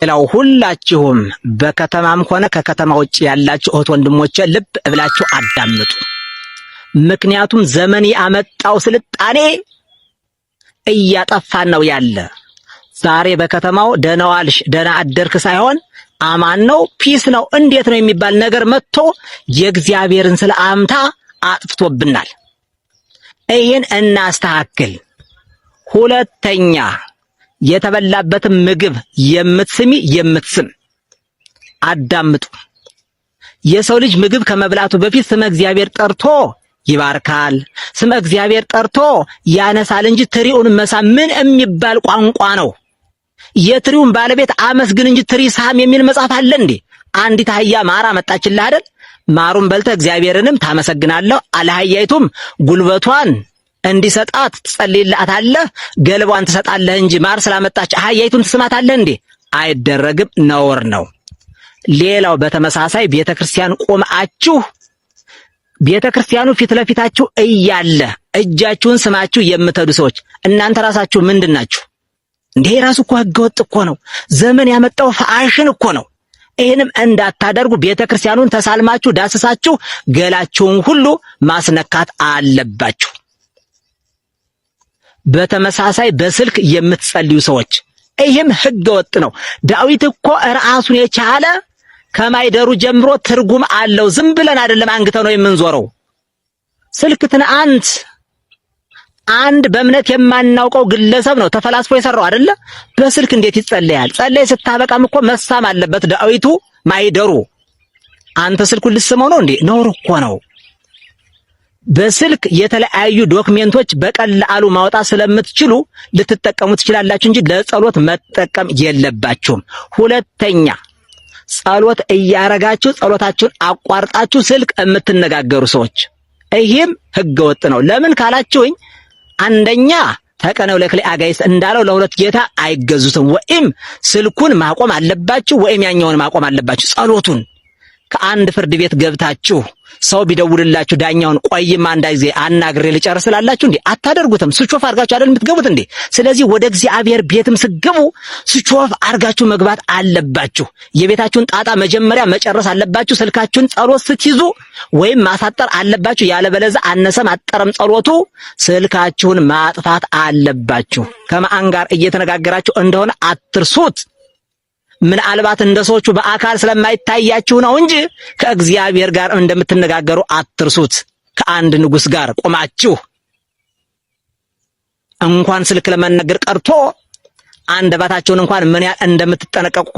ሌላው ሁላችሁም በከተማም ሆነ ከከተማ ውጭ ያላችሁ እህት ወንድሞቼ ልብ ብላችሁ አዳምጡ። ምክንያቱም ዘመን ያመጣው ስልጣኔ እያጠፋን ነው ያለ። ዛሬ በከተማው ደህና ዋልሽ ደህና አደርክ ሳይሆን አማን ነው ፒስ ነው እንዴት ነው የሚባል ነገር መጥቶ የእግዚአብሔርን ሰላምታ አጥፍቶብናል። ይሄን እናስተካክል። ሁለተኛ የተበላበትን ምግብ የምትስሚ የምትስም አዳምጡ። የሰው ልጅ ምግብ ከመብላቱ በፊት ስመ እግዚአብሔር ጠርቶ ይባርካል፣ ስመ እግዚአብሔር ጠርቶ ያነሳል እንጂ ትሪውን መሳም ምን የሚባል ቋንቋ ነው? የትሪውን ባለቤት አመስግን እንጂ ትሪ ሳም የሚል መጽሐፍ አለ እንዴ? አንዲት አህያ ማር አመጣችልህ አይደል? ማሩን በልተ እግዚአብሔርንም ታመሰግናለህ፣ አለህያይቱም ጉልበቷን እንዲሰጣት ትጸልይላታለህ፣ ገለቧን ትሰጣለህ እንጂ ማር ስላመጣች አህያይቱን ትስማታለህ እንዴ? አይደረግም፣ ነውር ነው። ሌላው በተመሳሳይ ቤተክርስቲያን ቆማችሁ ቤተክርስቲያኑ ፊት ለፊታችሁ እያለ እጃችሁን ስማችሁ የምትሄዱ ሰዎች እናንተ ራሳችሁ ምንድናችሁ እንዴ? ራሱ እኮ ህገወጥ እኮ ነው። ዘመን ያመጣው ፋሽን እኮ ነው። ይሄንም እንዳታደርጉ ቤተክርስቲያኑን ተሳልማችሁ ዳስሳችሁ ገላችሁን ሁሉ ማስነካት አለባችሁ። በተመሳሳይ በስልክ የምትጸልዩ ሰዎች ይሄም ህገወጥ ነው። ዳዊት እኮ ራሱን የቻለ ከማይደሩ ጀምሮ ትርጉም አለው። ዝም ብለን አይደለም አንግተው ነው የምንዞረው። ስልክ ትናንት አንድ በእምነት የማናውቀው ግለሰብ ነው ተፈላስፎ የሰራው አይደለ? በስልክ እንዴት ይጸለያል? ጸለይ ስታበቃም እኮ መሳም አለበት ዳዊቱ ማይደሩ። አንተ ስልኩን ልስመው ነው እንዴ? ነውር እኮ ነው። በስልክ የተለያዩ ዶክሜንቶች በቀላሉ ማውጣት ስለምትችሉ ልትጠቀሙ ትችላላችሁ እንጂ ለጸሎት መጠቀም የለባችሁም። ሁለተኛ ጸሎት እያረጋችሁ ጸሎታችሁን አቋርጣችሁ ስልክ የምትነጋገሩ ሰዎች ይሄም ህገወጥ ነው። ለምን ካላችሁኝ አንደኛ ተቀነው ለክሌ አጋይስ እንዳለው ለሁለት ጌታ አይገዙትም። ወይም ስልኩን ማቆም አለባችሁ ወይም ያኛውን ማቆም አለባችሁ። ጸሎቱን ከአንድ ፍርድ ቤት ገብታችሁ ሰው ቢደውልላችሁ ዳኛውን ቆይማ አንዳይዜ አናግሬ ልጨርስ ስላላችሁ እንዴ አታደርጉትም። ስዊች አርጋችሁ አይደል የምትገቡት እንዴ? ስለዚህ ወደ እግዚአብሔር ቤትም ስገቡ ስዊች አርጋችሁ መግባት አለባችሁ። የቤታችሁን ጣጣ መጀመሪያ መጨረስ አለባችሁ። ስልካችሁን ጸሎት ስትይዙ ወይም ማሳጠር አለባችሁ። ያለበለዚያ አነሰም አጠረም ጸሎቱ ስልካችሁን ማጥፋት አለባችሁ። ከማን ጋር እየተነጋገራችሁ እንደሆነ አትርሱት። ምናልባት እንደ ሰዎቹ በአካል ስለማይታያችሁ ነው እንጂ ከእግዚአብሔር ጋር እንደምትነጋገሩ አትርሱት። ከአንድ ንጉስ ጋር ቆማችሁ እንኳን ስልክ ለመነገር ቀርቶ አንደበታችሁን እንኳን ምን ያህል እንደምትጠነቀቁ